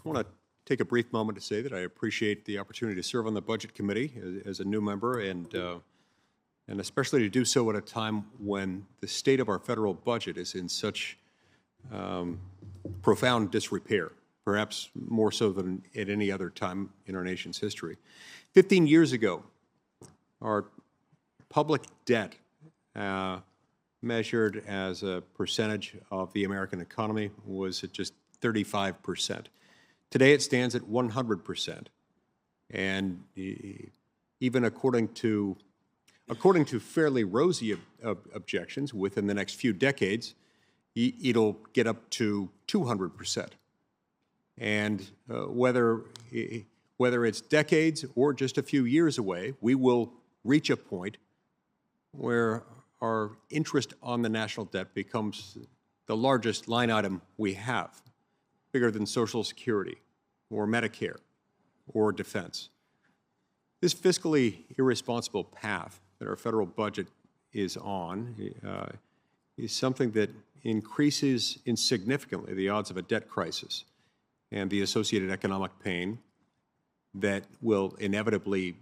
I want to take a brief moment to say that I appreciate the opportunity to serve on the Budget Committee as a new member, and especially to do so at a time when the state of our federal budget is in such profound disrepair, perhaps more so than at any other time in our nation's history. 15 years ago, our public debt, measured as a percentage of the American economy, was at just 35%. Today it stands at 100%. And even according to fairly rosy objections, within the next few decades, it'll get up to 200%. And whether it's decades or just a few years away, we will reach a point where our interest on the national debt becomes the largest line item we have, bigger than Social Security or Medicare or defense. This fiscally irresponsible path that our federal budget is on is something that increases insignificantly the odds of a debt crisis and the associated economic pain that will inevitably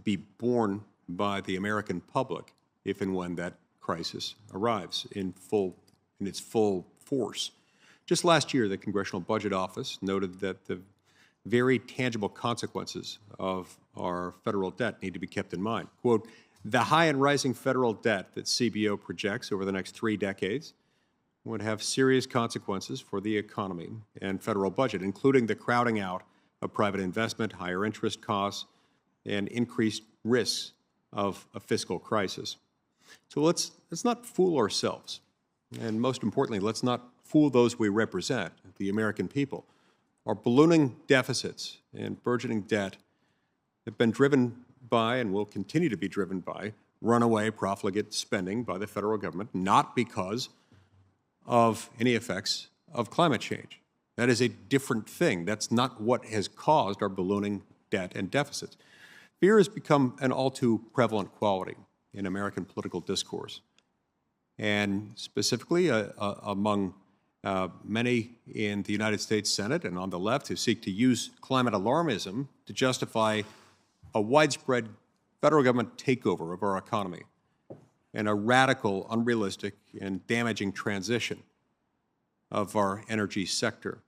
be borne by the American public if and when that crisis arrives in its full force. Just last year, the Congressional Budget Office noted that the very tangible consequences of our federal debt need to be kept in mind. Quote, the high and rising federal debt that CBO projects over the next 3 decades would have serious consequences for the economy and federal budget, including the crowding out of private investment, higher interest costs, and increased risks of a fiscal crisis. So let's not fool ourselves. And most importantly, let's not fool those we represent, the American people. Our ballooning deficits and burgeoning debt have been driven by and will continue to be driven by runaway profligate spending by the federal government, not because of any effects of climate change. That is a different thing. That's not what has caused our ballooning debt and deficits. Fear has become an all too prevalent quality in American political discourse, and specifically among many in the United States Senate and on the left who seek to use climate alarmism to justify a widespread federal government takeover of our economy and a radical, unrealistic, and damaging transition of our energy sector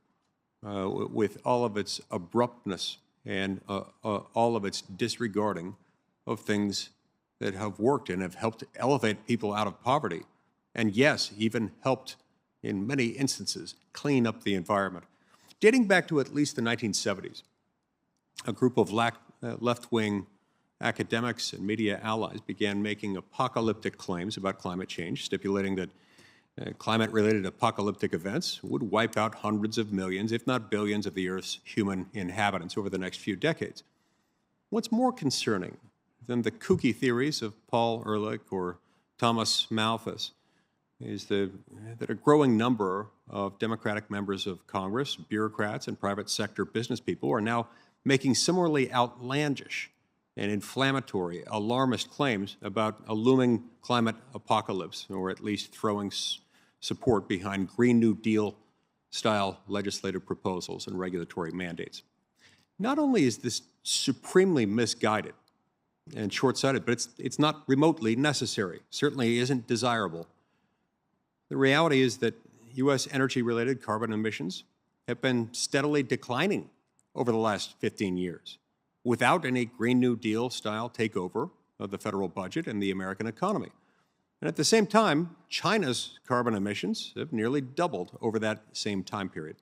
with all of its abruptness and all of its disregarding of things that have worked and have helped elevate people out of poverty, and yes, even helped, in many instances, clean up the environment. Dating back to at least the 1970s, a group of left-wing academics and media allies began making apocalyptic claims about climate change, stipulating that climate-related apocalyptic events would wipe out hundreds of millions, if not billions, of the Earth's human inhabitants over the next few decades. What's more concerning than the kooky theories of Paul Ehrlich or Thomas Malthus is that a growing number of Democratic members of Congress, bureaucrats, and private sector business people are now making similarly outlandish and inflammatory, alarmist claims about a looming climate apocalypse, or at least throwing support behind Green New Deal-style legislative proposals and regulatory mandates. Not only is this supremely misguided and short-sighted, but it's not remotely necessary, certainly isn't desirable. The reality is that U.S. energy-related carbon emissions have been steadily declining over the last 15 years without any Green New Deal-style takeover of the federal budget and the American economy. And at the same time, China's carbon emissions have nearly doubled over that same time period.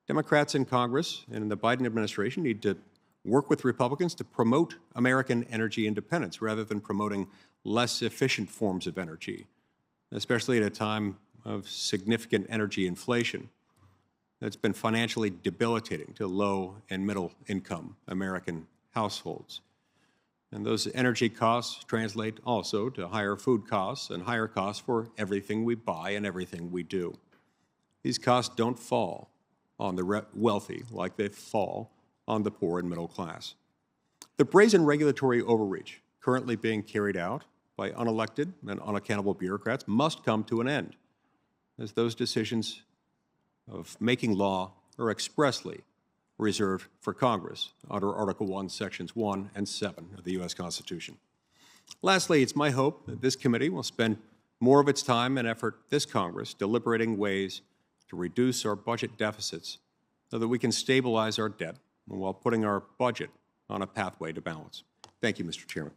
Democrats in Congress and in the Biden administration need to work with Republicans to promote American energy independence rather than promoting less efficient forms of energy, especially at a time of significant energy inflation that's been financially debilitating to low and middle income American households. And those energy costs translate also to higher food costs and higher costs for everything we buy and everything we do. These costs don't fall on the wealthy like they fall on the poor and middle class. The brazen regulatory overreach currently being carried out by unelected and unaccountable bureaucrats must come to an end, as those decisions of making law are expressly reserved for Congress under Article 1, Sections 1 and 7 of the U.S. Constitution. Lastly, it's my hope that this committee will spend more of its time and effort this Congress deliberating ways to reduce our budget deficits so that we can stabilize our debt while putting our budget on a pathway to balance. Thank you, Mr. Chairman.